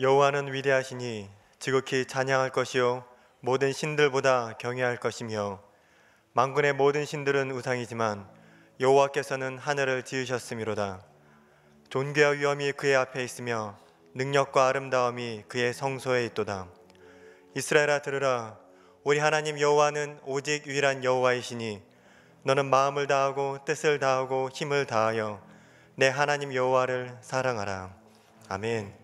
여호와는 위대하시니 지극히 찬양할 것이요 모든 신들보다 경외할 것이며 만군의 모든 신들은 우상이지만 여호와께서는 하늘을 지으셨음이로다. 존귀와 위엄이 그의 앞에 있으며 능력과 아름다움이 그의 성소에 있도다. 이스라엘아 들으라. 우리 하나님 여호와는 오직 유일한 여호와이시니 너는 마음을 다하고 뜻을 다하고 힘을 다하여 내 하나님 여호와를 사랑하라. 아멘.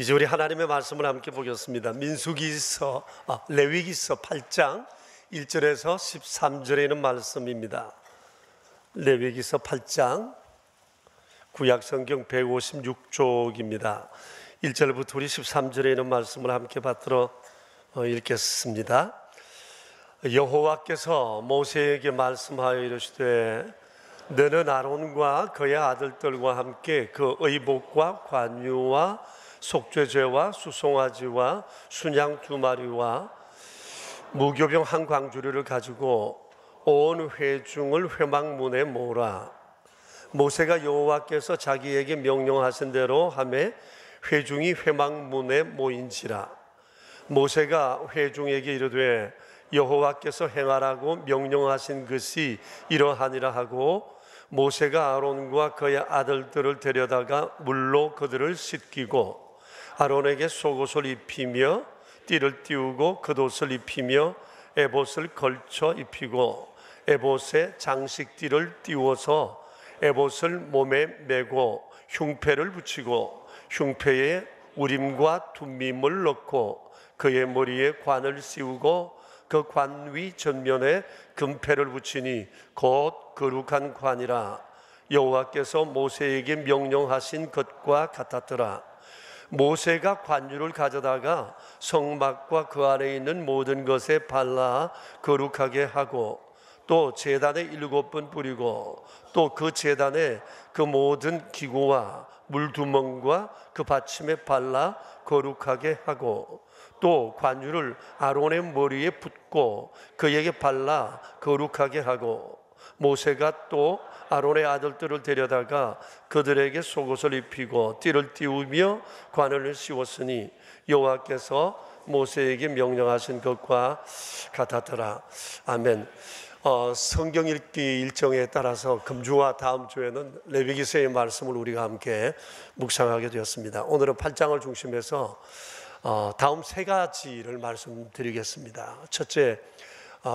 이제 우리 하나님의 말씀을 함께 보겠습니다. 레위기서 8장 1절에서 13절에 있는 말씀입니다. 레위기서 8장 구약성경 156쪽입니다. 1절부터 우리 13절에 있는 말씀을 함께 받들어 읽겠습니다. 여호와께서 모세에게 말씀하여 이르시되 너는 아론과 그의 아들들과 함께 그 의복과 관유와 속죄제와 수송아지와 순양 2마리와 무교병 한 광주리를 가지고 온 회중을 회막문에 모으라. 모세가 여호와께서 자기에게 명령하신 대로 하매 회중이 회막문에 모인지라. 모세가 회중에게 이르되 여호와께서 행하라고 명령하신 것이 이러하니라 하고, 모세가 아론과 그의 아들들을 데려다가 물로 그들을 씻기고 아론에게 속옷을 입히며 띠를 띄우고 겉옷을 입히며 에봇을 걸쳐 입히고 에봇에 장식띠를 띄워서 에봇을 몸에 메고 흉패를 붙이고 흉패에 우림과 둠밈을 넣고 그의 머리에 관을 씌우고 그 관 위 전면에 금패를 붙이니 곧 거룩한 관이라. 여호와께서 모세에게 명령하신 것과 같았더라. 모세가 관유를 가져다가 성막과 그 안에 있는 모든 것에 발라 거룩하게 하고 또 제단에 7번 뿌리고 또 그 제단에 그 모든 기구와 물두멍과 그 받침에 발라 거룩하게 하고 또 관유를 아론의 머리에 붓고 그에게 발라 거룩하게 하고, 모세가 또 아론의 아들들을 데려다가 그들에게 속옷을 입히고 띠를 띄우며 관을 씌웠으니 여호와께서 모세에게 명령하신 것과 같았더라. 아멘. 성경 읽기 일정에 따라서 금주와 다음 주에는 레위기서의 말씀을 우리가 함께 묵상하게 되었습니다. 오늘은 8장을 중심해서 다음 세 가지를 말씀드리겠습니다. 첫째,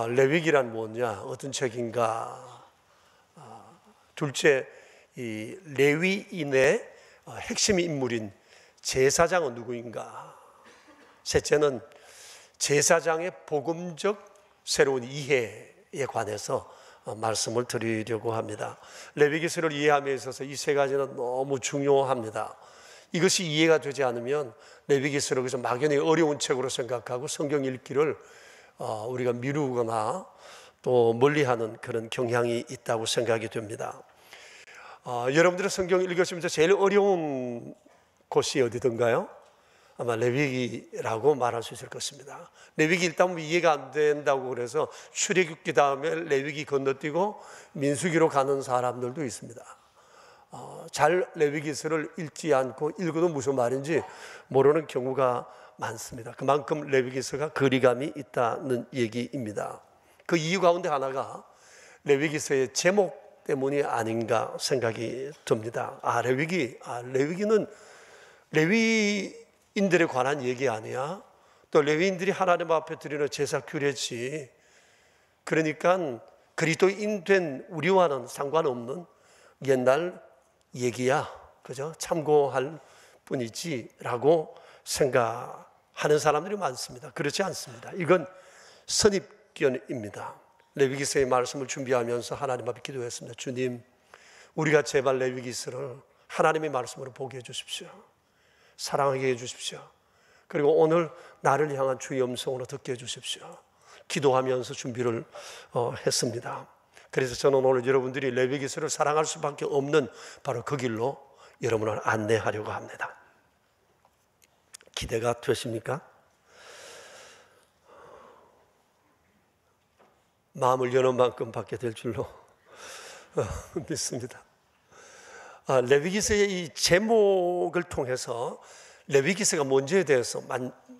레위기란 뭐냐, 어떤 책인가. 둘째, 이 레위인의 핵심 인물인 제사장은 누구인가. 셋째는 제사장의 복음적 새로운 이해에 관해서 말씀을 드리려고 합니다. 레위기서를 이해함에 있어서 이 세 가지는 너무 중요합니다. 이것이 이해가 되지 않으면 레위기서를 그래서 막연히 어려운 책으로 생각하고 성경 읽기를 우리가 미루거나 또 멀리하는 그런 경향이 있다고 생각이 됩니다. 여러분들의 성경을 읽으시면서 제일 어려운 곳이 어디든가요? 아마 레위기라고 말할 수 있을 것입니다. 레위기 읽다 보면 이해가 안 된다고 그래서 출애굽기 다음에 레위기 건너뛰고 민수기로 가는 사람들도 있습니다. 잘 레위기서를 읽지 않고 읽어도 무슨 말인지 모르는 경우가 많습니다. 그만큼 레위기서가 거리감이 있다는 얘기입니다. 그 이유 가운데 하나가 레위기서의 제목 때문이 아닌가 생각이 듭니다. 레위기는 레위인들에 관한 얘기 아니야? 또 레위인들이 하나님 앞에 드리는 제사 규례지. 그러니까 그리스도인 된 우리와는 상관없는 옛날 얘기야, 그죠? 참고할 뿐이지라고 생각하는 사람들이 많습니다. 그렇지 않습니다. 이건 선입견입니다. 레위기서의 말씀을 준비하면서 하나님 앞에 기도했습니다. 주님, 우리가 제발 레위기서를 하나님의 말씀으로 보게 해주십시오. 사랑하게 해주십시오. 그리고 오늘 나를 향한 주의 음성으로 듣게 해주십시오. 기도하면서 준비를 했습니다. 그래서 저는 오늘 여러분들이 레위기서를 사랑할 수밖에 없는 바로 그 길로 여러분을 안내하려고 합니다. 기대가 되십니까? 마음을 여는 만큼 받게 될 줄로 믿습니다. 레위기서의 이 제목을 통해서 레위기서가 뭔지에 대해서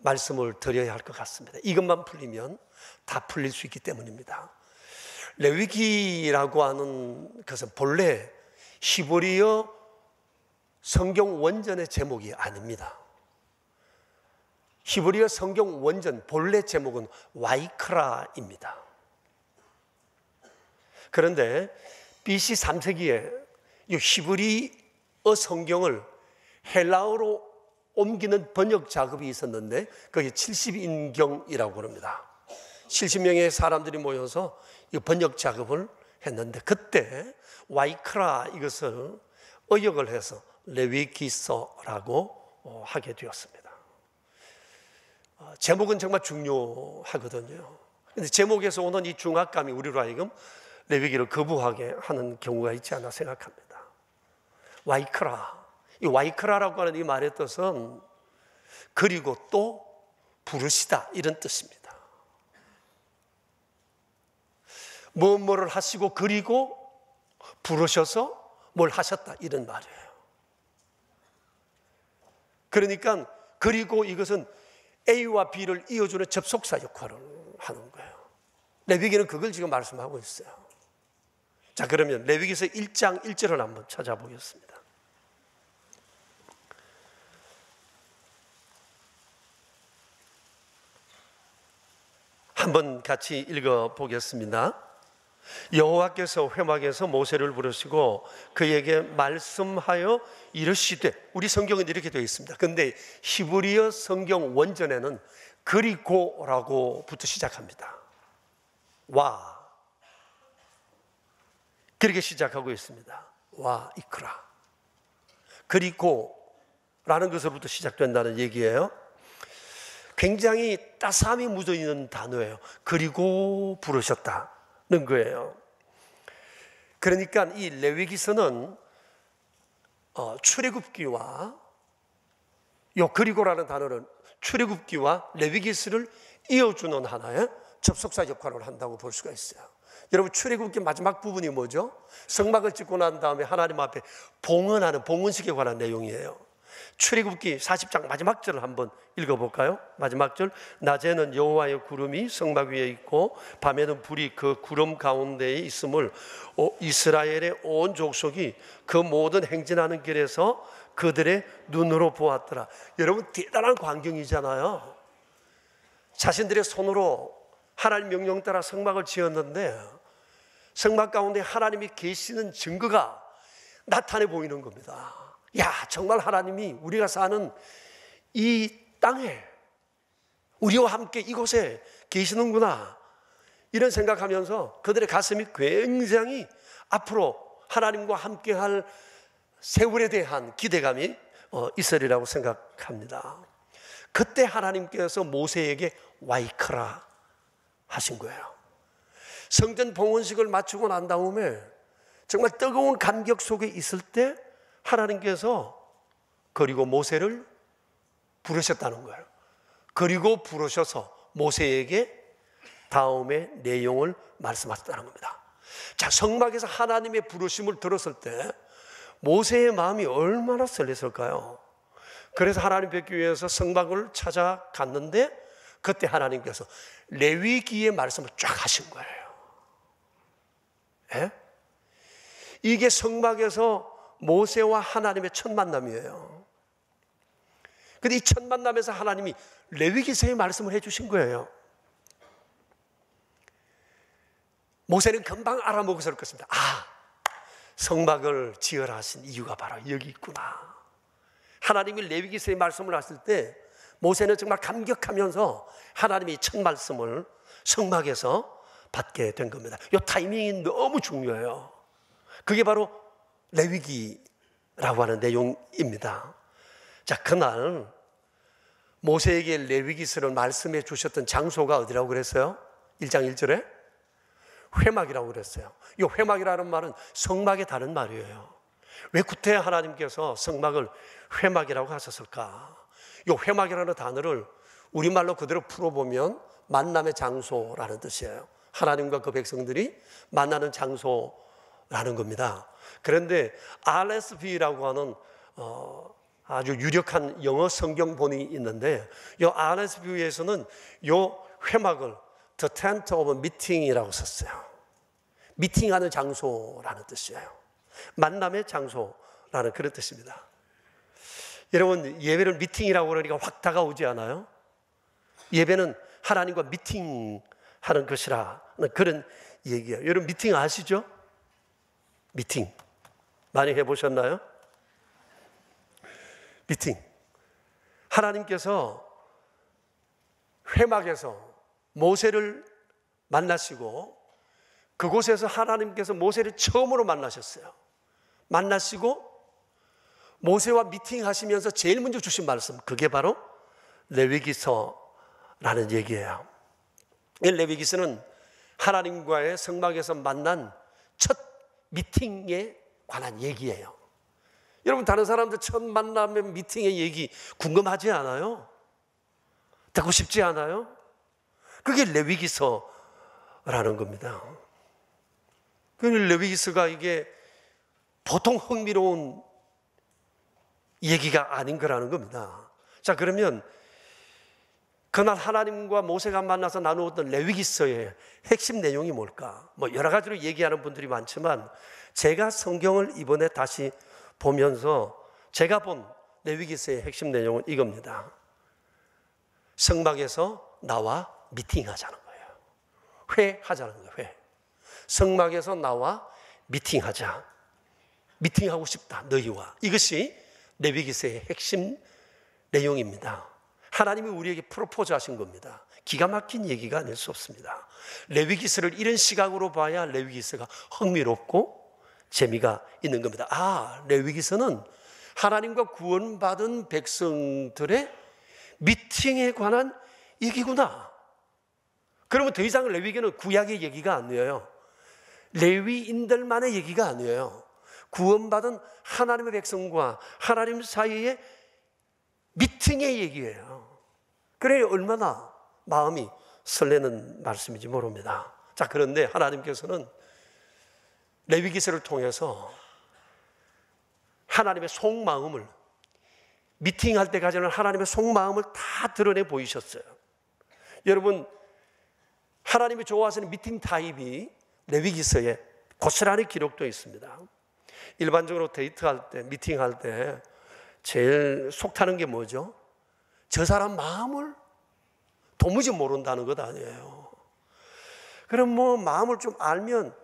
말씀을 드려야 할 것 같습니다. 이것만 풀리면 다 풀릴 수 있기 때문입니다. 레위기라고 하는 것은 본래 히브리어 성경 원전의 제목이 아닙니다. 히브리어 성경 원전 본래 제목은 와이크라입니다. 그런데 BC 3세기에 이 히브리어 성경을 헬라어로 옮기는 번역 작업이 있었는데 그게 70인경이라고 합니다. 70명의 사람들이 모여서 이 번역 작업을 했는데 그때 와이크라 이것을 의역을 해서 레위기서라고 하게 되었습니다. 제목은 정말 중요하거든요. 근데 제목에서 오는 이 중압감이 우리로 하여금 레위기를 거부하게 하는 경우가 있지 않나 생각합니다. 와이크라, 이 와이크라라고 하는 이 말의 뜻은 그리고 또 부르시다 이런 뜻입니다. 뭐를 하시고 그리고 부르셔서 뭘 하셨다 이런 말이에요. 그러니까 그리고 이것은 A와 B를 이어주는 접속사 역할을 하는 거예요. 레위기는 그걸 지금 말씀하고 있어요. 자, 그러면 레위기서 1장 1절을 한번 찾아보겠습니다. 한번 같이 읽어보겠습니다. 여호와께서 회막에서 모세를 부르시고 그에게 말씀하여 이르시되, 우리 성경은 이렇게 되어 있습니다. 그런데 히브리어 성경 원전에는 그리고라고부터 시작합니다. 와, 그렇게 시작하고 있습니다. 와 이크라, 그리고라는 것으로부터 시작된다는 얘기예요. 굉장히 따스함이 묻어있는 단어예요. 그리고 부르셨다는 거예요. 그러니까 이 레위기서는 출애굽기와 요 그리고라는 단어는 출애굽기와 레위기서를 이어주는 하나의 접속사 역할을 한다고 볼 수가 있어요. 여러분, 출애굽기 마지막 부분이 뭐죠? 성막을 짓고 난 다음에 하나님 앞에 봉헌하는 봉헌식에 관한 내용이에요. 출애굽기 40장 마지막 절을 한번 읽어볼까요? 마지막 절, 낮에는 여호와의 구름이 성막 위에 있고 밤에는 불이 그 구름 가운데에 있음을 이스라엘의 온 족속이 그 모든 행진하는 길에서 그들의 눈으로 보았더라. 여러분, 대단한 광경이잖아요. 자신들의 손으로 하나님 명령 따라 성막을 지었는데 성막 가운데 하나님이 계시는 증거가 나타내 보이는 겁니다. 야, 정말 하나님이 우리가 사는 이 땅에 우리와 함께 이곳에 계시는구나, 이런 생각하면서 그들의 가슴이 굉장히 앞으로 하나님과 함께할 세월에 대한 기대감이 있으리라고 생각합니다. 그때 하나님께서 모세에게 와이크라 하신 거예요. 성전 봉헌식을 마치고 난 다음에 정말 뜨거운 감격 속에 있을 때 하나님께서 그리고 모세를 부르셨다는 거예요. 그리고 부르셔서 모세에게 다음의 내용을 말씀하셨다는 겁니다. 자, 성막에서 하나님의 부르심을 들었을 때 모세의 마음이 얼마나 설렜을까요? 그래서 하나님 뵙기 위해서 성막을 찾아갔는데 그때 하나님께서 레위기의 말씀을 쫙 하신 거예요. 예? 이게 성막에서 모세와 하나님의 첫 만남이에요. 근데 이 첫 만남에서 하나님이 레위기서의 말씀을 해주신 거예요. 모세는 금방 알아먹었을 것입니다. 아, 성막을 지으라 하신 이유가 바로 여기 있구나. 하나님이 레위기서의 말씀을 하실 때 모세는 정말 감격하면서 하나님의 첫 말씀을 성막에서 받게 된 겁니다. 이 타이밍이 너무 중요해요. 그게 바로 레위기라고 하는 내용입니다. 자, 그날 모세에게 레위기서를 말씀해 주셨던 장소가 어디라고 그랬어요? 1장 1절에 회막이라고 그랬어요. 이 회막이라는 말은 성막의 다른 말이에요. 왜 구태 하나님께서 성막을 회막이라고 하셨을까? 이 회막이라는 단어를 우리말로 그대로 풀어보면 만남의 장소라는 뜻이에요. 하나님과 그 백성들이 만나는 장소라는 겁니다. 그런데 RSV라고 하는 아주 유력한 영어 성경본이 있는데 이 RSV에서는 이 회막을 The Tent of Meeting이라고 썼어요. 미팅하는 장소라는 뜻이에요. 만남의 장소라는 그런 뜻입니다. 여러분, 예배를 미팅이라고 그러니까 확 다가오지 않아요? 예배는 하나님과 미팅하는 것이라는 그런 얘기예요. 여러분, 미팅 아시죠? 미팅 많이 해보셨나요? 미팅. 하나님께서 회막에서 모세를 만나시고 그곳에서 하나님께서 모세를 처음으로 만나셨어요. 만나시고 모세와 미팅하시면서 제일 먼저 주신 말씀, 그게 바로 레위기서라는 얘기예요. 이 레위기서는 하나님과의 성막에서 만난 첫 미팅에 관한 얘기예요. 여러분, 다른 사람들 첫 만남의 미팅의 얘기 궁금하지 않아요? 듣고 싶지 않아요? 그게 레위기서라는 겁니다. 그 레위기서가 이게 보통 흥미로운 얘기가 아닌 거라는 겁니다. 자, 그러면 그날 하나님과 모세가 만나서 나누었던 레위기서의 핵심 내용이 뭘까? 뭐 여러 가지로 얘기하는 분들이 많지만 제가 성경을 이번에 다시 보면서 제가 본 레위기서의 핵심 내용은 이겁니다. 성막에서 나와 미팅하자는 거예요. 회하자는 거예요. 회. 성막에서 나와 미팅하자. 미팅하고 싶다, 너희와. 이것이 레위기서의 핵심 내용입니다. 하나님이 우리에게 프로포즈 하신 겁니다. 기가 막힌 얘기가 아닐 수 없습니다. 레위기서를 이런 시각으로 봐야 레위기서가 흥미롭고 재미가 있는 겁니다. 아, 레위기서는 하나님과 구원받은 백성들의 미팅에 관한 얘기구나. 그러면 더 이상 레위기는 구약의 얘기가 아니에요. 레위인들만의 얘기가 아니에요. 구원받은 하나님의 백성과 하나님 사이의 미팅의 얘기예요. 그래 얼마나 마음이 설레는 말씀인지 모릅니다. 자, 그런데 하나님께서는 레위기서를 통해서 하나님의 속마음을, 미팅할 때까지는 하나님의 속마음을 다 드러내 보이셨어요. 여러분, 하나님이 좋아하시는 미팅 타입이 레위기서에 고스란히 기록되어 있습니다. 일반적으로 데이트할 때, 미팅할 때 제일 속타는 게 뭐죠? 저 사람 마음을 도무지 모른다는 것 아니에요. 그럼 뭐 마음을 좀 알면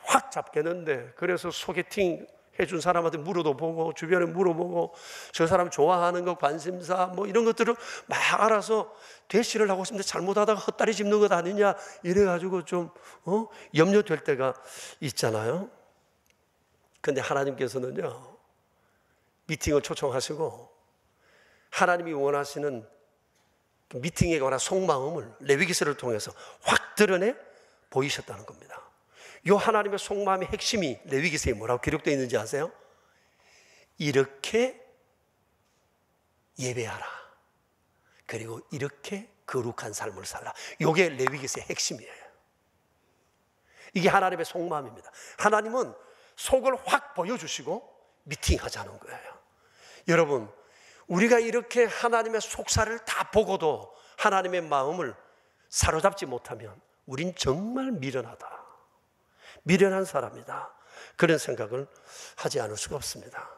확 잡겠는데, 그래서 소개팅 해준 사람한테 물어도 보고 주변에 물어보고 저 사람 좋아하는 거, 관심사 뭐 이런 것들을 막 알아서 대시를 하고 싶은데 잘못하다가 헛다리 짚는 것 아니냐 이래가지고 좀 염려될 때가 있잖아요. 근데 하나님께서는요, 미팅을 초청하시고 하나님이 원하시는 미팅에 관한 속마음을 레위기서를 통해서 확 드러내 보이셨다는 겁니다. 이 하나님의 속마음의 핵심이 레위기서에 뭐라고 기록되어 있는지 아세요? 이렇게 예배하라. 그리고 이렇게 거룩한 삶을 살라. 이게 레위기서의 핵심이에요. 이게 하나님의 속마음입니다. 하나님은 속을 확 보여주시고 미팅하자는 거예요. 여러분, 우리가 이렇게 하나님의 속살을 다 보고도 하나님의 마음을 사로잡지 못하면 우린 정말 미련하다, 미련한 사람이다, 그런 생각을 하지 않을 수가 없습니다.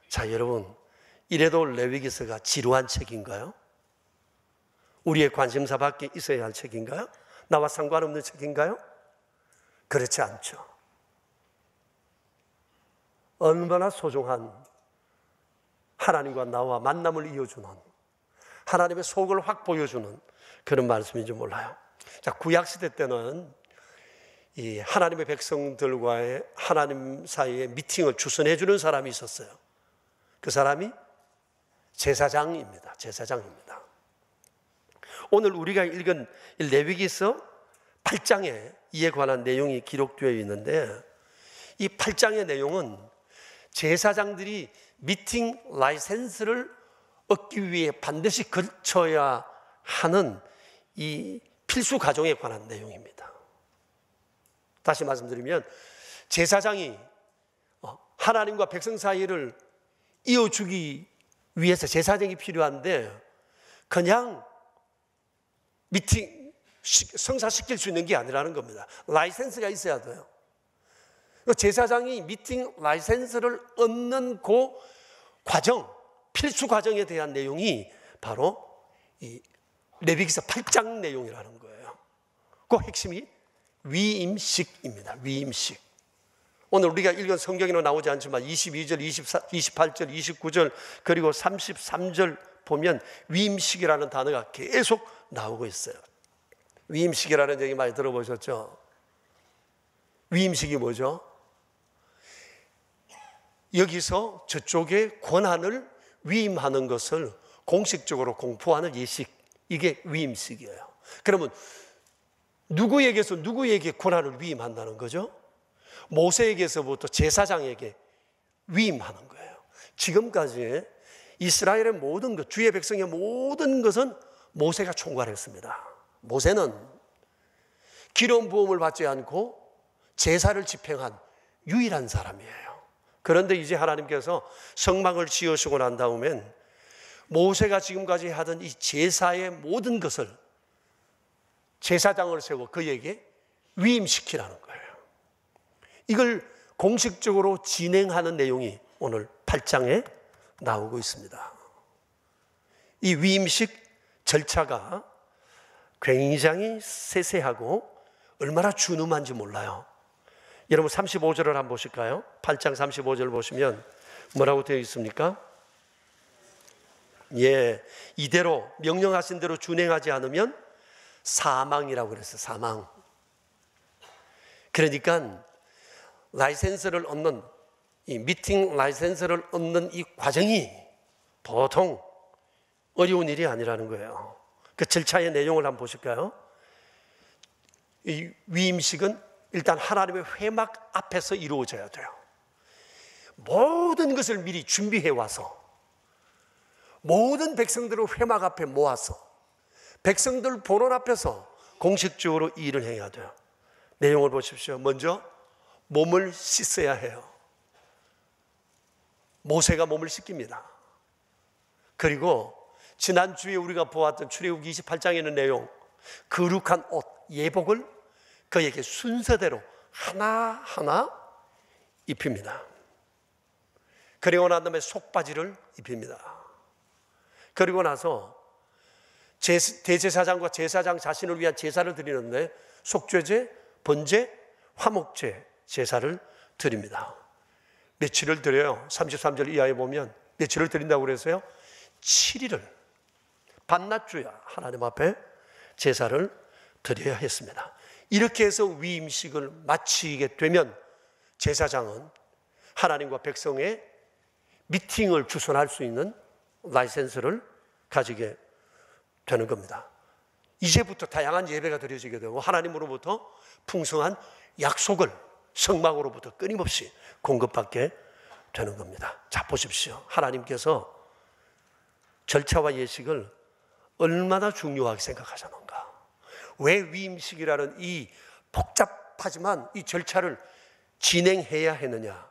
자, 여러분, 이래도 레위기서가 지루한 책인가요? 우리의 관심사 밖에 있어야 할 책인가요? 나와 상관없는 책인가요? 그렇지 않죠. 얼마나 소중한 하나님과 나와 만남을 이어주는, 하나님의 속을 확 보여주는 그런 말씀인지 몰라요. 자, 구약시대 때는 이 하나님의 백성들과의 하나님 사이의 미팅을 주선해 주는 사람이 있었어요. 그 사람이 제사장입니다. 제사장입니다. 오늘 우리가 읽은 레위기서 8장에 이에 관한 내용이 기록되어 있는데, 이 8장의 내용은 제사장들이 미팅 라이센스를 얻기 위해 반드시 거쳐야 하는 이 필수 과정에 관한 내용입니다. 다시 말씀드리면, 제사장이 하나님과 백성 사이를 이어주기 위해서 제사장이 필요한데, 그냥 미팅 성사시킬 수 있는 게 아니라는 겁니다. 라이센스가 있어야 돼요. 제사장이 미팅 라이센스를 얻는 그 과정, 필수 과정에 대한 내용이 바로 이 레위기서 8장 내용이라는 거예요. 그 핵심이 위임식입니다. 위임식. 오늘 우리가 읽은 성경에는 나오지 않지만 22절, 28절, 29절 그리고 33절 보면 위임식이라는 단어가 계속 나오고 있어요. 위임식이라는 얘기 많이 들어보셨죠? 위임식이 뭐죠? 여기서 저쪽에 권한을 위임하는 것을 공식적으로 공포하는 예식, 이게 위임식이에요. 그러면 누구에게서 누구에게 권한을 위임한다는 거죠? 모세에게서부터 제사장에게 위임하는 거예요. 지금까지 이스라엘의 모든 것, 주의 백성의 모든 것은 모세가 총괄했습니다. 모세는 기름 부음을 받지 않고 제사를 집행한 유일한 사람이에요. 그런데 이제 하나님께서 성막을 지으시고 난 다음엔 모세가 지금까지 하던 이 제사의 모든 것을 제사장을 세워 그에게 위임시키라는 거예요. 이걸 공식적으로 진행하는 내용이 오늘 8장에 나오고 있습니다. 이 위임식 절차가 굉장히 세세하고 얼마나 준엄한지 몰라요. 여러분 35절을 한번 보실까요? 8장 35절 보시면 뭐라고 되어 있습니까? 예, 이대로 명령하신 대로 준행하지 않으면 사망이라고 그랬어요. 사망. 그러니까 라이센스를 얻는, 이 미팅 라이센스를 얻는 이 과정이 보통 어려운 일이 아니라는 거예요. 그 절차의 내용을 한번 보실까요? 이 위임식은 일단 하나님의 회막 앞에서 이루어져야 돼요. 모든 것을 미리 준비해 와서 모든 백성들을 회막 앞에 모아서 백성들 보는 앞에서 공식적으로 이 일을 해야 돼요. 내용을 보십시오. 먼저 몸을 씻어야 해요. 모세가 몸을 씻깁니다. 그리고 지난주에 우리가 보았던 출애굽기 28장에 있는 내용, 거룩한 옷, 예복을 그에게 순서대로 하나하나 입힙니다. 그리고 난 다음에 속바지를 입힙니다. 그리고 나서 대제사장과 제사장 자신을 위한 제사를 드리는데 속죄제, 번제, 화목제 제사를 드립니다. 며칠을 드려요? 33절 이하에 보면 며칠을 드린다고 그랬어요? 7일을 밤낮주야 하나님 앞에 제사를 드려야 했습니다. 이렇게 해서 위임식을 마치게 되면 제사장은 하나님과 백성의 미팅을 주선할 수 있는 라이센스를 가지게 되는 겁니다. 이제부터 다양한 예배가 드려지게 되고 하나님으로부터 풍성한 약속을 성막으로부터 끊임없이 공급받게 되는 겁니다. 자, 보십시오. 하나님께서 절차와 예식을 얼마나 중요하게 생각하셨는가. 왜 위임식이라는 이 복잡하지만 이 절차를 진행해야 했느냐.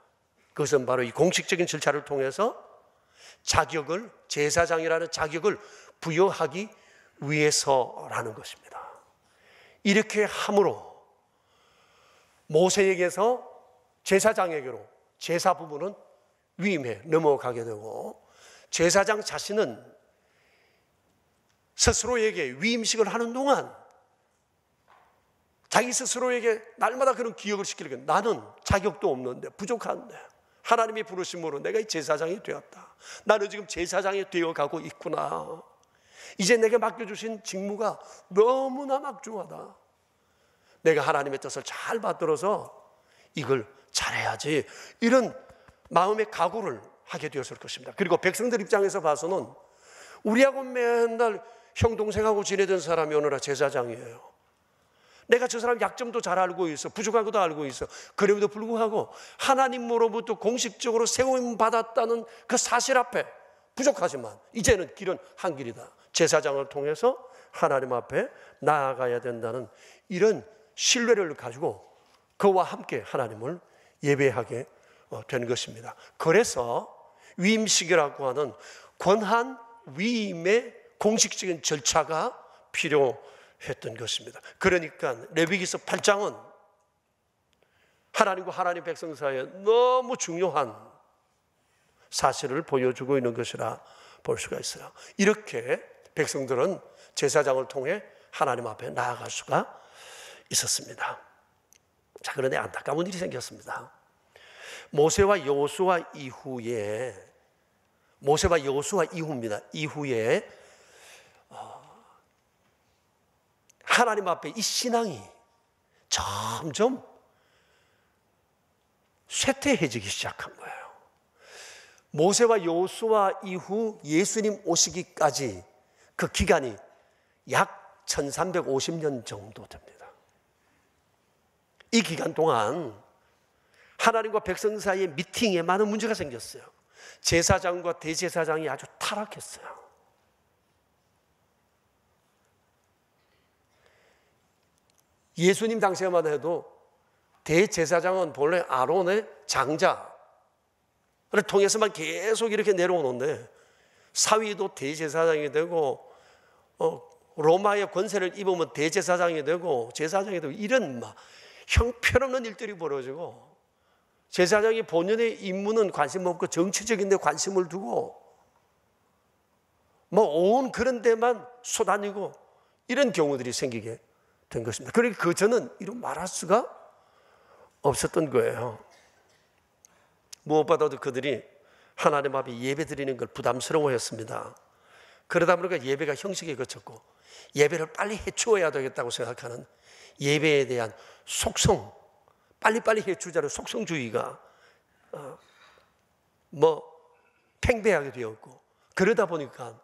그것은 바로 이 공식적인 절차를 통해서 자격을, 제사장이라는 자격을 부여하기 위해서라는 것입니다. 이렇게 함으로 모세에게서 제사장에게로 제사 부분은 위임해 넘어가게 되고 제사장 자신은 스스로에게 위임식을 하는 동안 자기 스스로에게 날마다 그런 기억을 시키려고 나는 자격도 없는데 부족한데 하나님의 부르심으로 내가 이 제사장이 되었다. 나는 지금 제사장이 되어가고 있구나. 이제 내게 맡겨주신 직무가 너무나 막중하다. 내가 하나님의 뜻을 잘 받들어서 이걸 잘해야지. 이런 마음의 각오를 하게 되었을 것입니다. 그리고 백성들 입장에서 봐서는 우리하고 맨날 형 동생하고 지내던 사람이 오늘날 제사장이에요. 내가 저 사람 약점도 잘 알고 있어. 부족한 것도 알고 있어. 그럼에도 불구하고 하나님으로부터 공식적으로 세움 받았다는 그 사실 앞에 부족하지만 이제는 길은 한 길이다. 제사장을 통해서 하나님 앞에 나아가야 된다는 이런 신뢰를 가지고 그와 함께 하나님을 예배하게 된 것입니다. 그래서 위임식이라고 하는 권한 위임의 공식적인 절차가 필요했던 것입니다. 그러니까 레위기서 8장은 하나님과 하나님 백성 사이에 너무 중요한 사실을 보여주고 있는 것이라 볼 수가 있어요. 이렇게 백성들은 제사장을 통해 하나님 앞에 나아갈 수가 있었습니다. 자, 그런데 안타까운 일이 생겼습니다. 모세와 여호수아 이후입니다. 이후에 하나님 앞에 이 신앙이 점점 쇠퇴해지기 시작한 거예요. 모세와 여호수아 이후 예수님 오시기까지 그 기간이 약 1350년 정도 됩니다. 이 기간 동안 하나님과 백성 사이의 미팅에 많은 문제가 생겼어요. 제사장과 대제사장이 아주 타락했어요. 예수님 당시에만 해도 대제사장은 본래 아론의 장자, 를 통해서만 계속 이렇게 내려오는데 사위도 대제사장이 되고 로마의 권세를 입으면 대제사장이 되고 제사장이 되고 이런 막 형편없는 일들이 벌어지고 제사장이 본연의 임무는 관심 없고 정치적인 데 관심을 두고 뭐 온 그런 데만 쏟아내고 이런 경우들이 생기게 된 것입니다. 그러니까 그 저는 이런 말할 수가 없었던 거예요. 무엇보다도 그들이 하나님 앞에 예배 드리는 걸 부담스러워했습니다. 그러다 보니까 예배가 형식에 그쳤고 예배를 빨리 해치워야 되겠다고 생각하는 예배에 대한 속성, 빨리빨리 해치우자는 속성주의가 팽배하게 되었고 그러다 보니까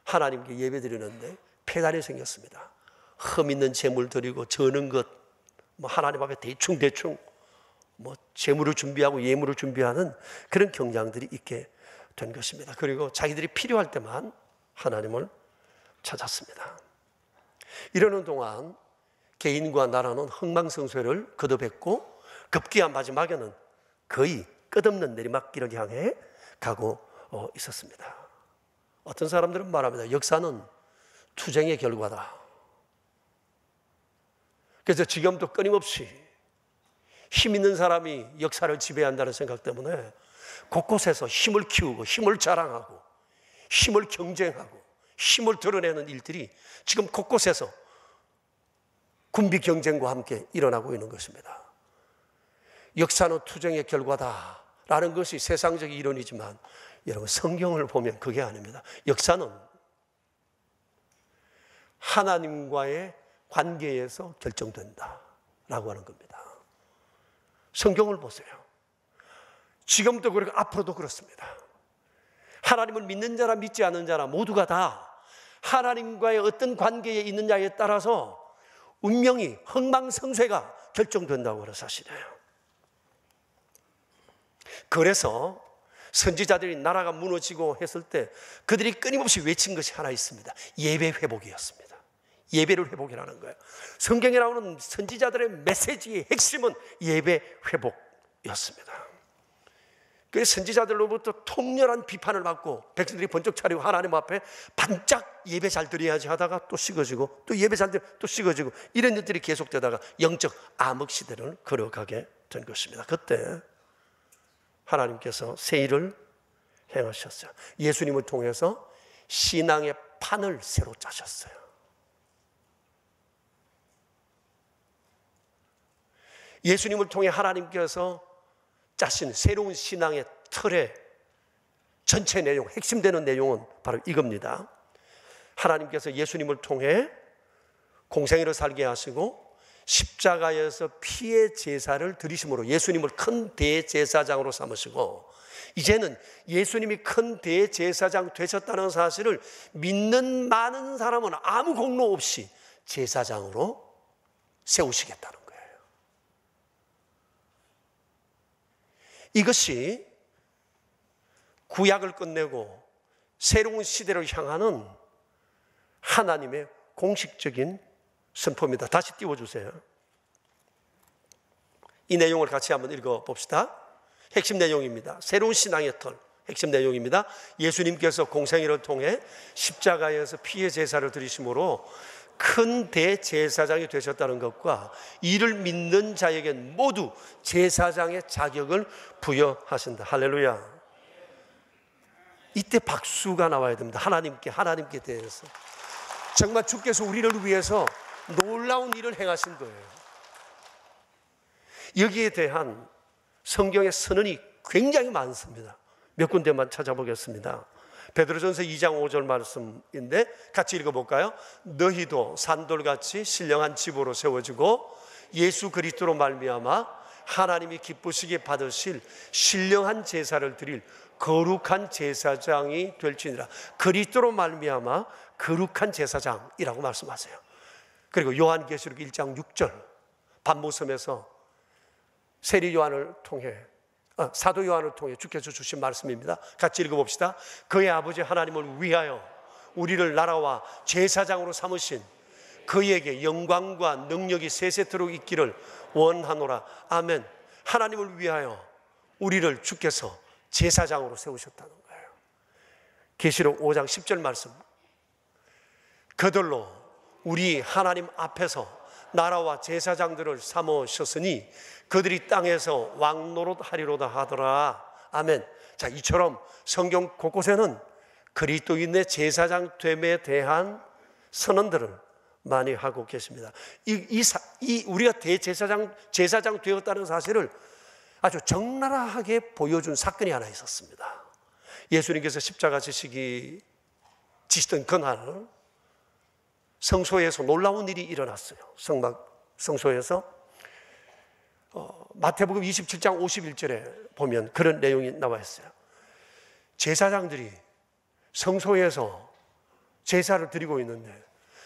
하나님께 예배 드리는데 폐단이 생겼습니다. 흠 있는 재물 드리고 저는 것 하나님 앞에 대충 재물을 준비하고 예물을 준비하는 그런 경향들이 있게 된 것입니다. 그리고 자기들이 필요할 때만 하나님을 찾았습니다. 이러는 동안 개인과 나라는 흥망성쇠를 거듭했고 급기야 마지막에는 거의 끝없는 내리막길을 향해 가고 있었습니다. 어떤 사람들은 말합니다. 역사는 투쟁의 결과다. 그래서 지금도 끊임없이 힘 있는 사람이 역사를 지배한다는 생각 때문에 곳곳에서 힘을 키우고 힘을 자랑하고 힘을 경쟁하고 힘을 드러내는 일들이 지금 곳곳에서 군비 경쟁과 함께 일어나고 있는 것입니다. 역사는 투쟁의 결과다라는 것이 세상적 이론이지만 여러분 성경을 보면 그게 아닙니다. 역사는 하나님과의 관계에서 결정된다라고 하는 겁니다. 성경을 보세요. 지금도 그렇고 앞으로도 그렇습니다. 하나님을 믿는 자라 믿지 않는 자라 모두가 다 하나님과의 어떤 관계에 있느냐에 따라서 운명이 흥망성쇠가 결정된다고 하는 사실이에요. 그래서 선지자들이 나라가 무너지고 했을 때 그들이 끊임없이 외친 것이 하나 있습니다. 예배 회복이었습니다. 예배를 회복이라는 거예요. 성경에 나오는 선지자들의 메시지의 핵심은 예배 회복이었습니다. 그래서 선지자들로부터 통렬한 비판을 받고 백성들이 번쩍 차리고 하나님 앞에 반짝 예배 잘 드려야지 하다가 또 식어지고 또 예배 잘 드려 또 식어지고 이런 일들이 계속되다가 영적 암흑 시대를 걸어가게 된 것입니다. 그때 하나님께서 새 일을 행하셨어요. 예수님을 통해서 신앙의 판을 새로 짜셨어요. 예수님을 통해 하나님께서 짜신 새로운 신앙의 틀의 전체 내용, 핵심되는 내용은 바로 이겁니다. 하나님께서 예수님을 통해 공생애를 살게 하시고 십자가에서 피의 제사를 드리심으로 예수님을 큰 대제사장으로 삼으시고 이제는 예수님이 큰 대제사장 되셨다는 사실을 믿는 많은 사람은 아무 공로 없이 제사장으로 세우시겠다는 거예요. 이것이 구약을 끝내고 새로운 시대를 향하는 하나님의 공식적인 선포입니다. 다시 띄워주세요. 이 내용을 같이 한번 읽어봅시다. 핵심 내용입니다. 새로운 신앙의 틀, 핵심 내용입니다. 예수님께서 공생애를 통해 십자가에서 피의 제사를 드리심으로 큰 대제사장이 되셨다는 것과 이를 믿는 자에겐 모두 제사장의 자격을 부여하신다. 할렐루야. 이때 박수가 나와야 됩니다. 하나님께 대해서. 정말 주께서 우리를 위해서 놀라운 일을 행하신 거예요. 여기에 대한 성경의 선언이 굉장히 많습니다. 몇 군데만 찾아보겠습니다. 베드로전서 2장 5절 말씀인데 같이 읽어볼까요? 너희도 산돌같이 신령한 집으로 세워지고 예수 그리스도로 말미암아 하나님이 기쁘시게 받으실 신령한 제사를 드릴 거룩한 제사장이 될지니라. 그리스도로 말미암아 거룩한 제사장이라고 말씀하세요. 그리고 요한계시록 1장 6절 반모섬에서 세리 요한을 통해 사도 요한을 통해 주께서 주신 말씀입니다. 같이 읽어봅시다. 그의 아버지 하나님을 위하여 우리를 나라와 제사장으로 삼으신 그에게 영광과 능력이 세세토록 있기를 원하노라. 아멘. 하나님을 위하여 우리를 주께서 제사장으로 세우셨다는 거예요. 계시록 5장 10절 말씀. 그들로 우리 하나님 앞에서 나라와 제사장들을 삼으셨으니 그들이 땅에서 왕노릇하리로다 하더라. 아멘. 자, 이처럼 성경 곳곳에는 그리스도인의 제사장 됨에 대한 선언들을 많이 하고 계십니다. 우리가 제사장 되었다는 사실을 아주 적나라하게 보여준 사건이 하나 있었습니다. 예수님께서 십자가 지시던 그날 성소에서 놀라운 일이 일어났어요. 성소에서 마태복음 27장 51절에 보면 그런 내용이 나와 있어요. 제사장들이 성소에서 제사를 드리고 있는데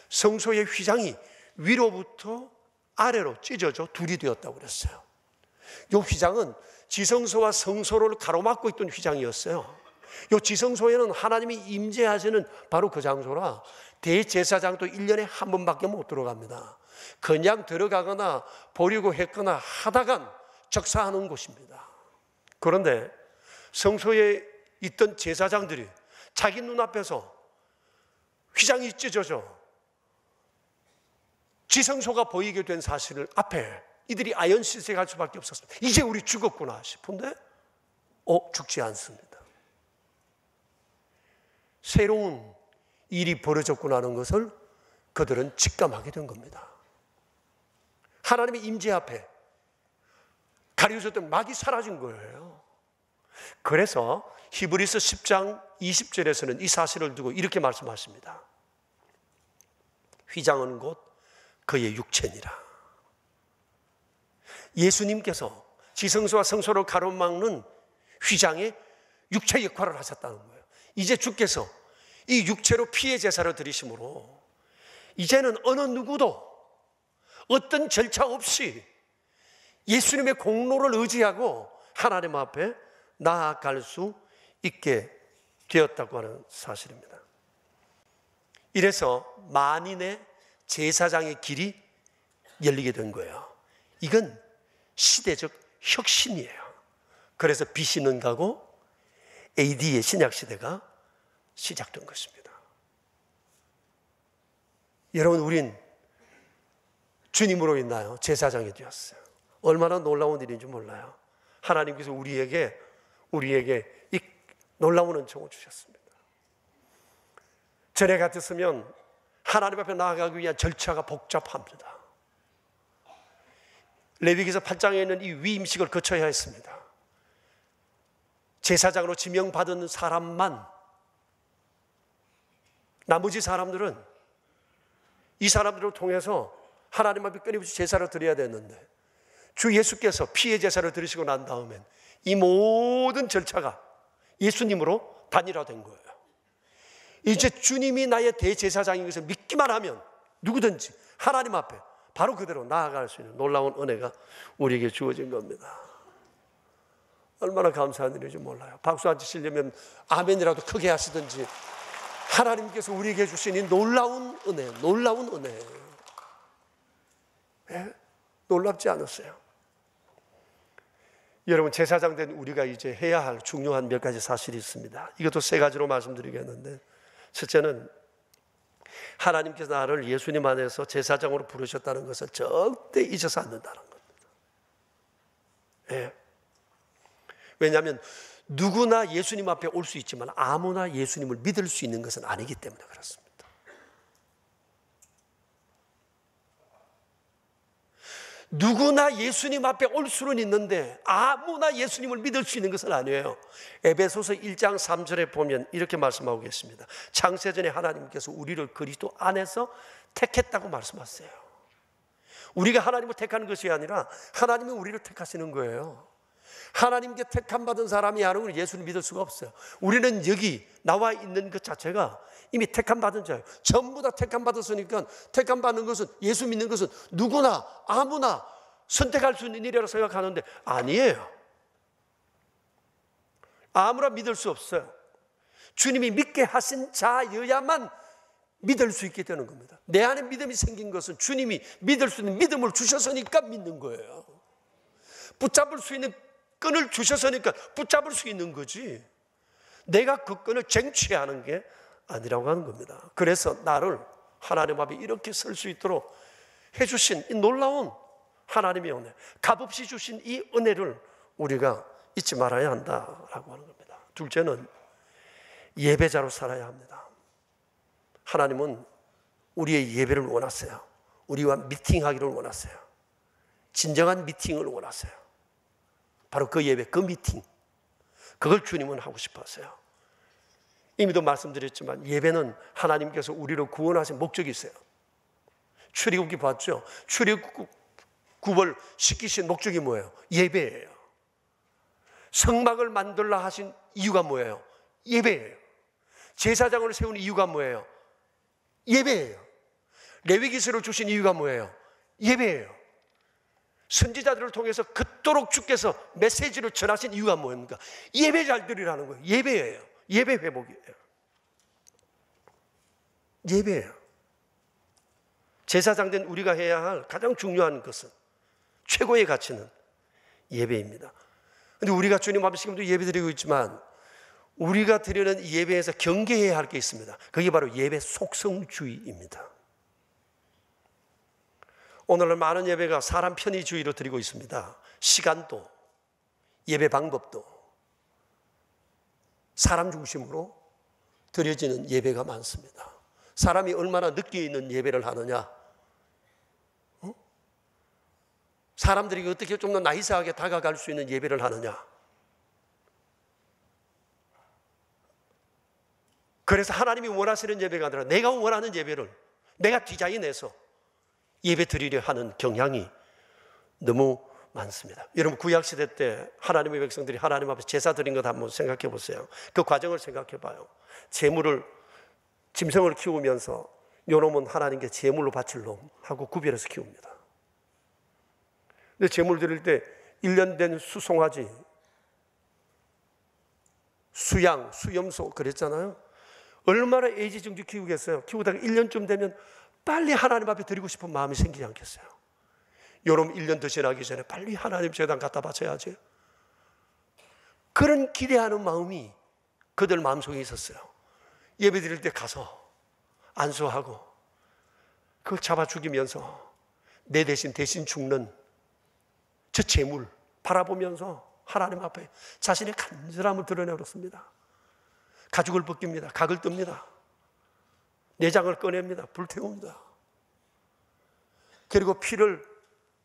성소의 휘장이 위로부터 아래로 찢어져 둘이 되었다고 그랬어요. 이 휘장은 지성소와 성소를 가로막고 있던 휘장이었어요. 이 지성소에는 하나님이 임재하시는 바로 그 장소라 대제사장도 1년에 한 번밖에 못 들어갑니다. 그냥 들어가거나 보려고 했거나 하다간 적사하는 곳입니다. 그런데 성소에 있던 제사장들이 자기 눈앞에서 휘장이 찢어져 지성소가 보이게 된 사실을 앞에 이들이 아연실색할 수밖에 없었습니다. 이제 우리 죽었구나 싶은데 죽지 않습니다. 새로운 일이 벌어졌구나 하는 것을 그들은 직감하게 된 겁니다. 하나님의 임재 앞에 가려졌던 막이 사라진 거예요. 그래서 히브리서 10장 20절에서는 이 사실을 두고 이렇게 말씀하십니다. 휘장은 곧 그의 육체니라. 예수님께서 지성소와 성소를 가로막는 휘장의 육체 역할을 하셨다는 거예요. 이제 주께서 이 육체로 피의 제사를 드리심으로 이제는 어느 누구도 어떤 절차 없이 예수님의 공로를 의지하고 하나님 앞에 나아갈 수 있게 되었다고 하는 사실입니다. 이래서 만인의 제사장의 길이 열리게 된 거예요. 이건 시대적 혁신이에요. 그래서 BC는 가고 AD의 신약시대가 시작된 것입니다. 여러분, 우린 주님으로 인하여 제사장이 되었어요. 얼마나 놀라운 일인지 몰라요. 하나님께서 우리에게 이 놀라운 은총을 주셨습니다. 전에 같았으면 하나님 앞에 나아가기 위한 절차가 복잡합니다. 레위기서 8장에 있는 이 위임식을 거쳐야 했습니다. 제사장으로 지명받은 사람만, 나머지 사람들은 이 사람들을 통해서 하나님 앞에 끊임없이 제사를 드려야 됐는데 주 예수께서 피의 제사를 드리시고 난 다음엔 이 모든 절차가 예수님으로 단일화된 거예요. 이제 주님이 나의 대제사장인 것을 믿기만 하면 누구든지 하나님 앞에 바로 그대로 나아갈 수 있는 놀라운 은혜가 우리에게 주어진 겁니다. 얼마나 감사한 일인지 몰라요. 박수 안 치시려면 아멘이라도 크게 하시든지 하나님께서 우리에게 주신 이 놀라운 은혜, 놀라운 은혜. 네? 놀랍지 않았어요? 여러분, 제사장 된 우리가 이제 해야 할 중요한 몇 가지 사실이 있습니다. 이것도 세 가지로 말씀드리겠는데, 첫째는 하나님께서 나를 예수님 안에서 제사장으로 부르셨다는 것을 절대 잊어서 않는다는 겁니다. 네. 왜냐하면 누구나 예수님 앞에 올 수 있지만 아무나 예수님을 믿을 수 있는 것은 아니기 때문에 그렇습니다. 누구나 예수님 앞에 올 수는 있는데 아무나 예수님을 믿을 수 있는 것은 아니에요. 에베소서 1장 3절에 보면 이렇게 말씀하고 계십니다. 창세전에 하나님께서 우리를 그리스도 안에서 택했다고 말씀하세요. 우리가 하나님을 택하는 것이 아니라 하나님이 우리를 택하시는 거예요. 하나님께 택함 받은 사람이 아니면 예수를 믿을 수가 없어요. 우리는 여기 나와 있는 것 자체가 이미 택함 받은 자예요. 전부 다 택함 받았으니까 택함 받는 것은, 예수 믿는 것은 누구나 아무나 선택할 수 있는 일이라고 생각하는데 아니에요. 아무나 믿을 수 없어요. 주님이 믿게 하신 자여야만 믿을 수 있게 되는 겁니다. 내 안에 믿음이 생긴 것은 주님이 믿을 수 있는 믿음을 주셨으니까 믿는 거예요. 붙잡을 수 있는 끈을 주셨으니까 붙잡을 수 있는 거지, 내가 그 끈을 쟁취하는 게 아니라고 하는 겁니다. 그래서 나를 하나님 앞에 이렇게 설 수 있도록 해주신 이 놀라운 하나님의 은혜, 값없이 주신 이 은혜를 우리가 잊지 말아야 한다라고 하는 겁니다. 둘째는 예배자로 살아야 합니다. 하나님은 우리의 예배를 원하세요. 우리와 미팅하기를 원하세요. 진정한 미팅을 원하세요. 바로 그 예배, 그 미팅, 그걸 주님은 하고 싶어 하세요. 이미도 말씀드렸지만 예배는 하나님께서 우리를 구원하신 목적이 있어요. 출애굽기 봤죠? 출애굽을 시키신 목적이 뭐예요? 예배예요. 성막을 만들라 하신 이유가 뭐예요? 예배예요. 제사장을 세운 이유가 뭐예요? 예배예요. 레위기서를 주신 이유가 뭐예요? 예배예요. 선지자들을 통해서 그토록 주께서 메시지를 전하신 이유가 뭡니까? 예배 잘 드리라는 거예요. 예배예요. 예배 회복이에요. 예배예요. 제사장 된 우리가 해야 할 가장 중요한 것은, 최고의 가치는 예배입니다. 그런데 우리가 주님 앞에 지금도 예배 드리고 있지만 우리가 드리는 이 예배에서 경계해야 할 게 있습니다. 그게 바로 예배 속성주의입니다. 오늘날 많은 예배가 사람 편의주의로 드리고 있습니다. 시간도, 예배 방법도 사람 중심으로 드려지는 예배가 많습니다. 사람이 얼마나 늦게 있는 예배를 하느냐, 사람들이 어떻게 좀 더 나이스하게 다가갈 수 있는 예배를 하느냐. 그래서 하나님이 원하시는 예배가 아니라 내가 원하는 예배를 내가 디자인해서 예배 드리려 하는 경향이 너무 많습니다. 여러분, 구약시대 때 하나님의 백성들이 하나님 앞에 제사 드린 것 한번 생각해 보세요. 그 과정을 생각해 봐요. 짐승을 키우면서 요 놈은 하나님께 제물로 바칠 놈 하고 구별해서 키웁니다. 근데 제물 드릴 때 1년 된 수송아지, 수양, 수염소 그랬잖아요. 얼마나 애지중지 키우겠어요. 키우다가 1년쯤 되면 빨리 하나님 앞에 드리고 싶은 마음이 생기지 않겠어요? 요놈 1년 더 지나기 전에 빨리 하나님 제단 갖다 바쳐야지. 그런 기대하는 마음이 그들 마음속에 있었어요. 예배 드릴 때 가서 안수하고 그걸 잡아 죽이면서 내 대신 죽는 저 제물 바라보면서 하나님 앞에 자신의 간절함을 드러내었습니다. 가죽을 벗깁니다. 각을 뜹니다. 내장을 꺼냅니다. 불태웁니다. 그리고 피를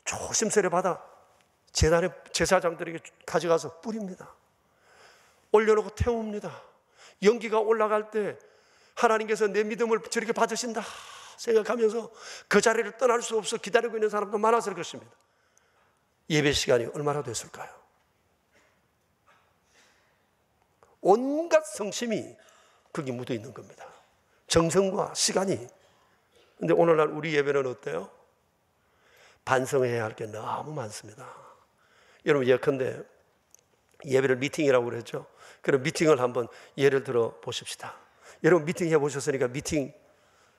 조심스레 받아 제단의 제사장들에게 가져가서 뿌립니다. 올려놓고 태웁니다. 연기가 올라갈 때 하나님께서 내 믿음을 저렇게 받으신다 생각하면서 그 자리를 떠날 수 없어 기다리고 있는 사람도 많았을 것입니다. 예배 시간이 얼마나 됐을까요? 온갖 성심이 거기 묻어 있는 겁니다. 정성과 시간이. 근데 오늘날 우리 예배는 어때요? 반성해야 할 게 너무 많습니다. 여러분, 예컨대 예배를 미팅이라고 그랬죠. 그럼 미팅을 한번 예를 들어 보십시다. 여러분, 미팅 해보셨으니까 미팅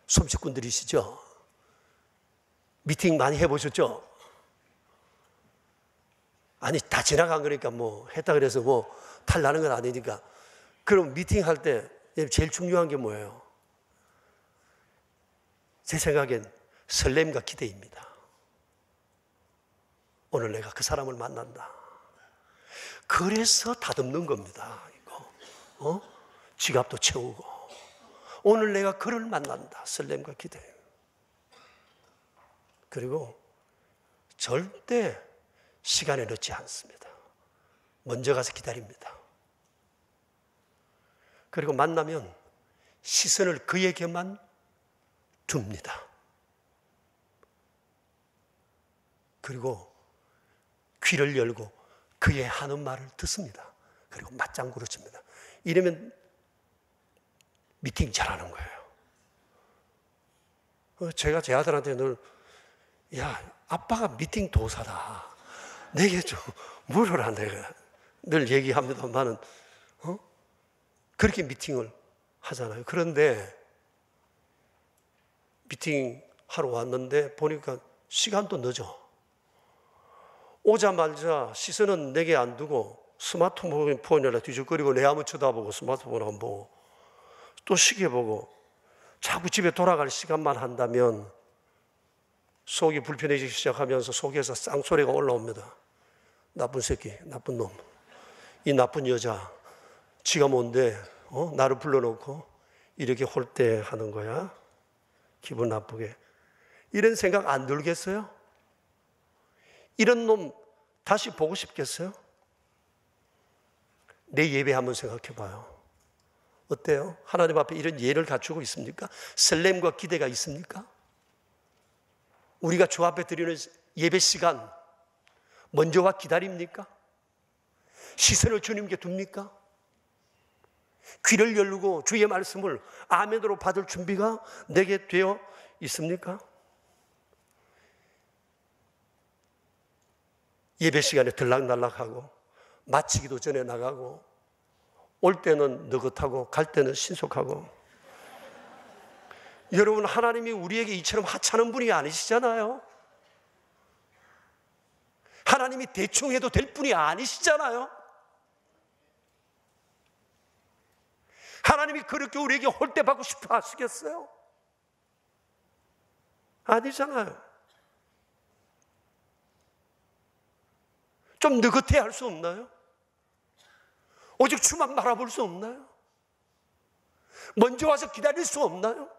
솜씨꾼들이시죠? 미팅 많이 해보셨죠? 아니, 다 지나간 거니까 뭐 했다 그래서 뭐 탈나는 건 아니니까. 그럼 미팅할 때 제일 중요한 게 뭐예요? 제 생각엔 설렘과 기대입니다. 오늘 내가 그 사람을 만난다. 그래서 다듬는 겁니다. 이거 지갑도 채우고 오늘 내가 그를 만난다. 설렘과 기대. 그리고 절대 시간에 늦지 않습니다. 먼저 가서 기다립니다. 그리고 만나면 시선을 그에게만 둡니다. 그리고 귀를 열고 그의 하는 말을 듣습니다. 그리고 맞장구를 칩니다. 이러면 미팅 잘하는 거예요. 제가 제 아들한테 늘, 야, 아빠가 미팅 도사다. 내게 좀 물어라. 내가 늘 얘기합니다만은 그렇게 미팅을 하잖아요. 그런데 미팅 하러 왔는데 보니까 시간도 늦어. 오자마자 시선은 내게 안 두고 스마트폰이라 뒤적거리고 내 한번 쳐다보고 스마트폰 한번 보고 또 시계 보고 자꾸 집에 돌아갈 시간만 한다면 속이 불편해지기 시작하면서 속에서 쌍소리가 올라옵니다. 나쁜 새끼, 나쁜 놈, 이 나쁜 여자, 지가 뭔데 나를 불러놓고 이렇게 홀대하는 거야? 기분 나쁘게. 이런 생각 안 들겠어요? 이런 놈 다시 보고 싶겠어요? 내 예배 한번 생각해 봐요. 어때요? 하나님 앞에 이런 예를 갖추고 있습니까? 설렘과 기대가 있습니까? 우리가 주 앞에 드리는 예배 시간 먼저 와 기다립니까? 시선을 주님께 둡니까? 귀를 열고 주의 말씀을 아멘으로 받을 준비가 내게 되어 있습니까? 예배 시간에 들락날락하고 마치기도 전에 나가고 올 때는 느긋하고 갈 때는 신속하고. 여러분, 하나님이 우리에게 이처럼 하찮은 분이 아니시잖아요. 하나님이 대충 해도 될 분이 아니시잖아요. 하나님이 그렇게 우리에게 홀대받고 싶어 하시겠어요? 아니잖아요. 좀 느긋해 할 수 없나요? 오직 주만 바라볼 수 없나요? 먼저 와서 기다릴 수 없나요?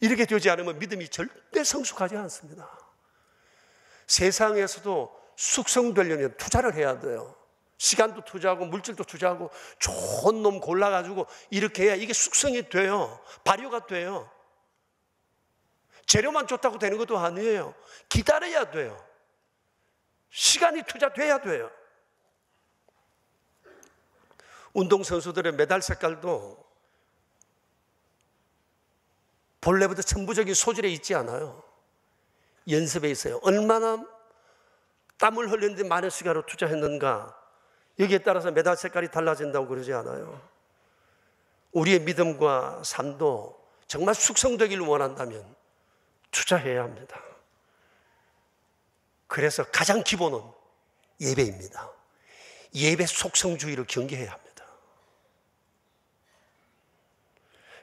이렇게 되지 않으면 믿음이 절대 성숙하지 않습니다. 세상에서도 숙성되려면 투자를 해야 돼요. 시간도 투자하고 물질도 투자하고 좋은 놈 골라가지고 이렇게 해야 이게 숙성이 돼요. 발효가 돼요. 재료만 좋다고 되는 것도 아니에요. 기다려야 돼요. 시간이 투자돼야 돼요. 운동선수들의 메달 색깔도 본래부터 천부적인 소질에 있지 않아요. 연습에 있어요. 얼마나 땀을 흘리는데 많은 시간을 투자했는가, 여기에 따라서 메달 색깔이 달라진다고 그러지 않아요. 우리의 믿음과 삶도 정말 숙성되기를 원한다면 투자해야 합니다. 그래서 가장 기본은 예배입니다. 예배 속성주의를 경계해야 합니다.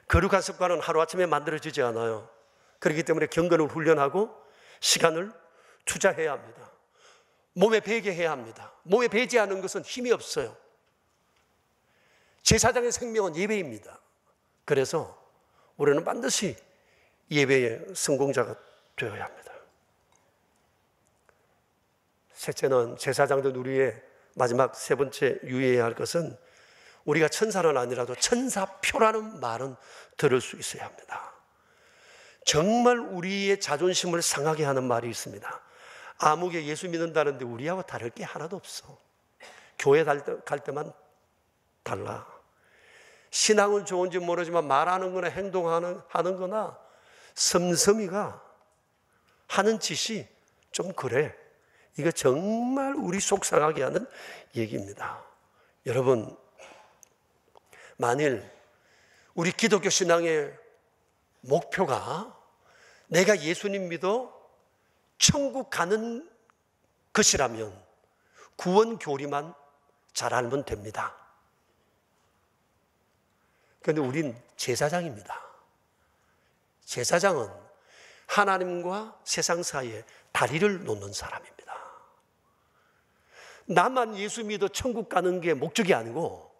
거룩한 습관은 하루아침에 만들어지지 않아요. 그렇기 때문에 경건을 훈련하고 시간을 투자해야 합니다. 몸에 배게 해야 합니다. 몸에 배지 않은 것은 힘이 없어요. 제사장의 생명은 예배입니다. 그래서 우리는 반드시 예배의 성공자가 되어야 합니다. 셋째는, 제사장들 우리의 마지막 세 번째 유의해야 할 것은, 우리가 천사는 아니라도 천사표라는 말은 들을 수 있어야 합니다. 정말 우리의 자존심을 상하게 하는 말이 있습니다. 아무개 예수 믿는다는데 우리하고 다를 게 하나도 없어. 교회 갈 때만 달라. 신앙은 좋은지 모르지만 말하는 거나 행동하는 거나 섬섬이가 하는 짓이 좀 그래. 이거 정말 우리 속 상하게 하는 얘기입니다. 여러분, 만일 우리 기독교 신앙의 목표가 내가 예수님 믿어 천국 가는 것이라면 구원 교리만 잘 알면 됩니다. 그런데 우린 제사장입니다. 제사장은 하나님과 세상 사이에 다리를 놓는 사람입니다. 나만 예수 믿어 천국 가는 게 목적이 아니고,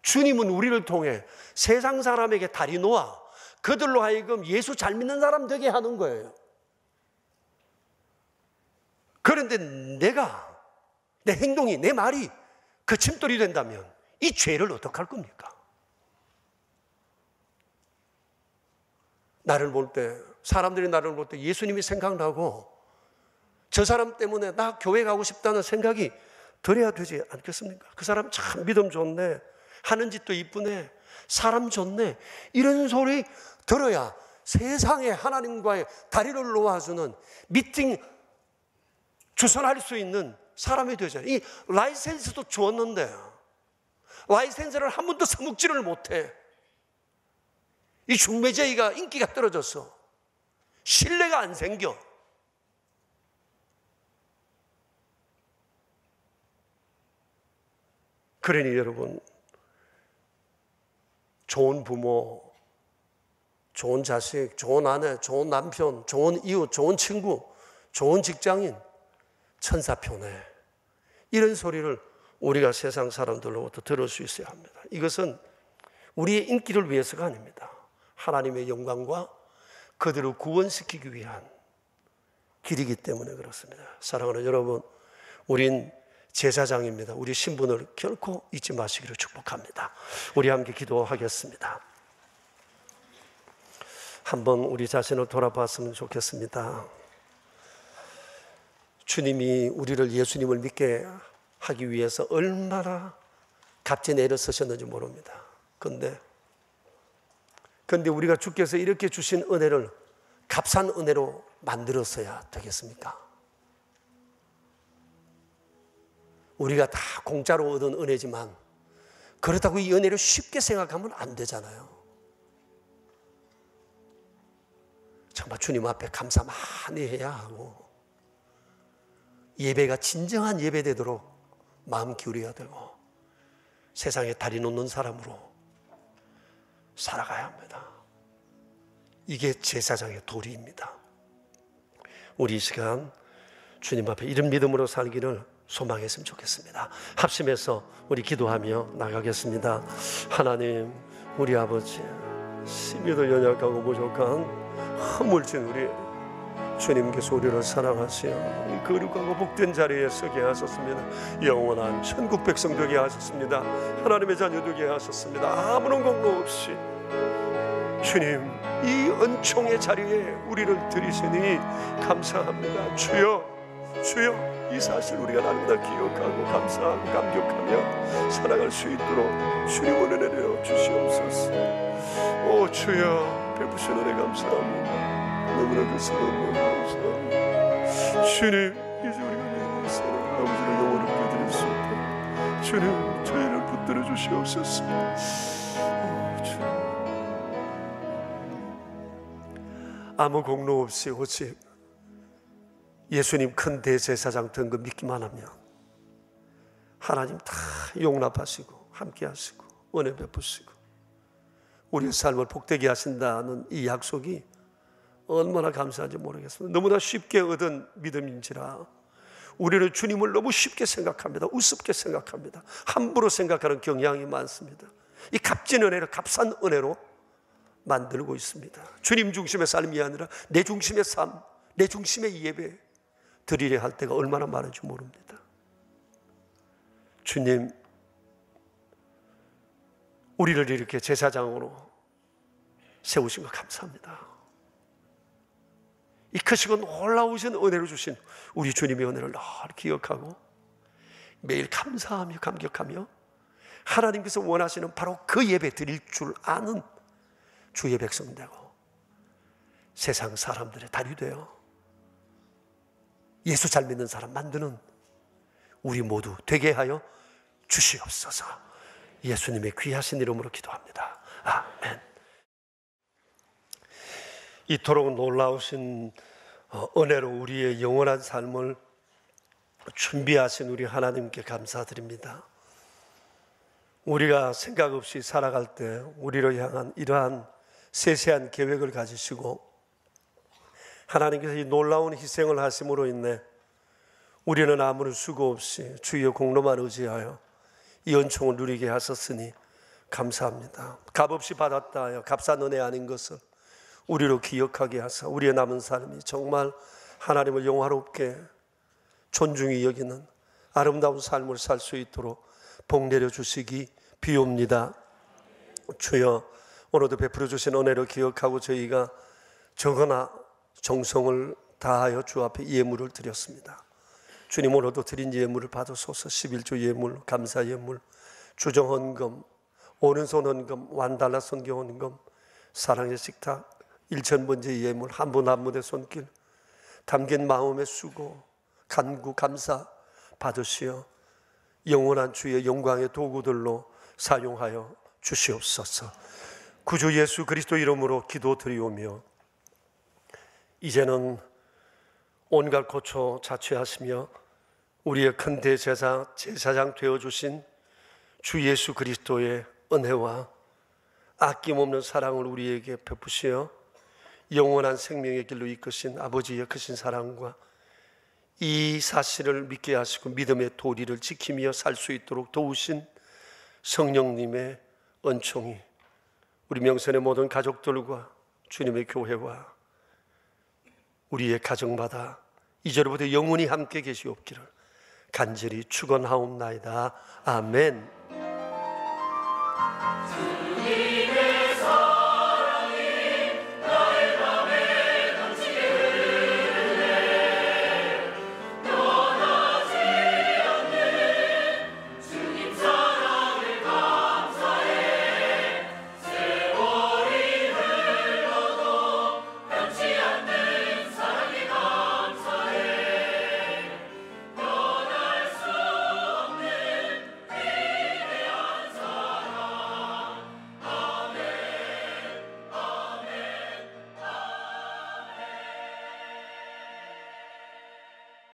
주님은 우리를 통해 세상 사람에게 다리 놓아 그들로 하여금 예수 잘 믿는 사람 되게 하는 거예요. 그런데 내 행동이, 내 말이 그 침돌이 된다면 이 죄를 어떡할 겁니까? 나를 볼 때, 사람들이 나를 볼 때 예수님이 생각나고 저 사람 때문에 나 교회 가고 싶다는 생각이 들어야 되지 않겠습니까? 그 사람 참 믿음 좋네, 하는 짓도 이쁘네, 사람 좋네, 이런 소리 들어야 세상에 하나님과의 다리를 놓아주는 미팅 주선할 수 있는 사람이 되잖아요. 이 라이센스도 주었는데 라이센스를 한 번도 써먹지를 못해. 이 중매제의가 인기가 떨어졌어. 신뢰가 안 생겨. 그러니 여러분, 좋은 부모, 좋은 자식, 좋은 아내, 좋은 남편, 좋은 이웃, 좋은 친구, 좋은 직장인, 천사편에 이런 소리를 우리가 세상 사람들로부터 들을 수 있어야 합니다. 이것은 우리의 인기를 위해서가 아닙니다. 하나님의 영광과 그들을 구원시키기 위한 길이기 때문에 그렇습니다. 사랑하는 여러분, 우린 제사장입니다. 우리 신분을 결코 잊지 마시기를 축복합니다. 우리 함께 기도하겠습니다. 한번 우리 자신을 돌아봤으면 좋겠습니다. 주님이 우리를 예수님을 믿게 하기 위해서 얼마나 값진 애를 쓰셨는지 모릅니다. 그런데 우리가 주께서 이렇게 주신 은혜를 값싼 은혜로 만들었어야 되겠습니까? 우리가 다 공짜로 얻은 은혜지만 그렇다고 이 은혜를 쉽게 생각하면 안 되잖아요. 정말 주님 앞에 감사 많이 해야 하고 예배가 진정한 예배 되도록 마음 기울여야 되고 세상에 다리 놓는 사람으로 살아가야 합니다. 이게 제사장의 도리입니다. 우리 이 시간 주님 앞에 이런 믿음으로 살기를 소망했으면 좋겠습니다. 합심해서 우리 기도하며 나가겠습니다. 하나님, 우리 아버지, 심히도 연약하고 부족한 허물진 우리 주님께서 우리를 사랑하시어 거룩하고 복된 자리에 서게 하셨습니다. 영원한 천국 백성 되게 하셨습니다. 하나님의 자녀 되게 하셨습니다. 아무런 공로 없이 주님, 이 은총의 자리에 우리를 들이시니 감사합니다. 주여, 이 사실 우리가 날마다 기억하고 감사하고 감격하며 살아갈 수 있도록 주님 은혜 내려 주시옵소서. 오 주여, 베푸신 은혜 감사합니다. 너무나 그 사랑을 감사합니다. 주님, 이제 우리가 내는 사랑 아버지를 영원롭게 드릴 수 있도록 주님 저희를 붙들어 주시옵소서. 아무 공로 없이 오직 예수님 큰 대제사장 된 거 믿기만 하면 하나님 다 용납하시고 함께 하시고 은혜 베푸시고 우리의 삶을 복되게 하신다는 이 약속이 얼마나 감사한지 모르겠습니다. 너무나 쉽게 얻은 믿음인지라 우리는 주님을 너무 쉽게 생각합니다. 우습게 생각합니다. 함부로 생각하는 경향이 많습니다. 이 값진 은혜를 값싼 은혜로 만들고 있습니다. 주님 중심의 삶이 아니라 내 중심의 삶, 내 중심의 예배 드리려 할 때가 얼마나 많은지 모릅니다. 주님, 우리를 이렇게 제사장으로 세우신 것 감사합니다. 이 크시고 놀라우신 은혜를 주신 우리 주님의 은혜를 늘 기억하고 매일 감사하며 감격하며 하나님께서 원하시는 바로 그 예배 드릴 줄 아는 주의 백성 되고 세상 사람들의 다리 되어 예수 잘 믿는 사람 만드는 우리 모두 되게 하여 주시옵소서. 예수님의 귀하신 이름으로 기도합니다. 아멘. 이토록 놀라우신 은혜로 우리의 영원한 삶을 준비하신 우리 하나님께 감사드립니다. 우리가 생각 없이 살아갈 때 우리를 향한 이러한 세세한 계획을 가지시고 하나님께서 이 놀라운 희생을 하심으로 인해 우리는 아무런 수고 없이 주의 공로만 의지하여 이 은총을 누리게 하셨으니 감사합니다. 값없이 받았다 하여 값싼 은혜 아닌 것을 우리로 기억하게 하사 우리의 남은 삶이 정말 하나님을 영화롭게 존중히 여기는 아름다운 삶을 살 수 있도록 복 내려주시기 비옵니다. 주여, 오늘도 베풀어 주신 은혜를 기억하고 저희가 정하나 정성을 다하여 주 앞에 예물을 드렸습니다. 주님, 오늘도 드린 예물을 받으소서. 11조 예물, 감사 예물, 주정 헌금, 오른손 헌금, 완달러 선교 헌금, 사랑의 식탁, 1,000번째 예물, 한 분 한 분의 손길, 담긴 마음의 수고, 간구, 감사 받으시어 영원한 주의 영광의 도구들로 사용하여 주시옵소서. 구주 예수 그리스도 이름으로 기도드리오며 이제는 온갖 고초 자취하시며 우리의 큰 제사장 되어주신 주 예수 그리스도의 은혜와 아낌없는 사랑을 우리에게 베푸시어 영원한 생명의 길로 이끄신 아버지의 크신 사랑과 이 사실을 믿게 하시고 믿음의 도리를 지키며 살 수 있도록 도우신 성령님의 은총이 우리 명선의 모든 가족들과 주님의 교회와 우리의 가정마다 이제로부터 영원히 함께 계시옵기를 간절히 축원하옵나이다. 아멘.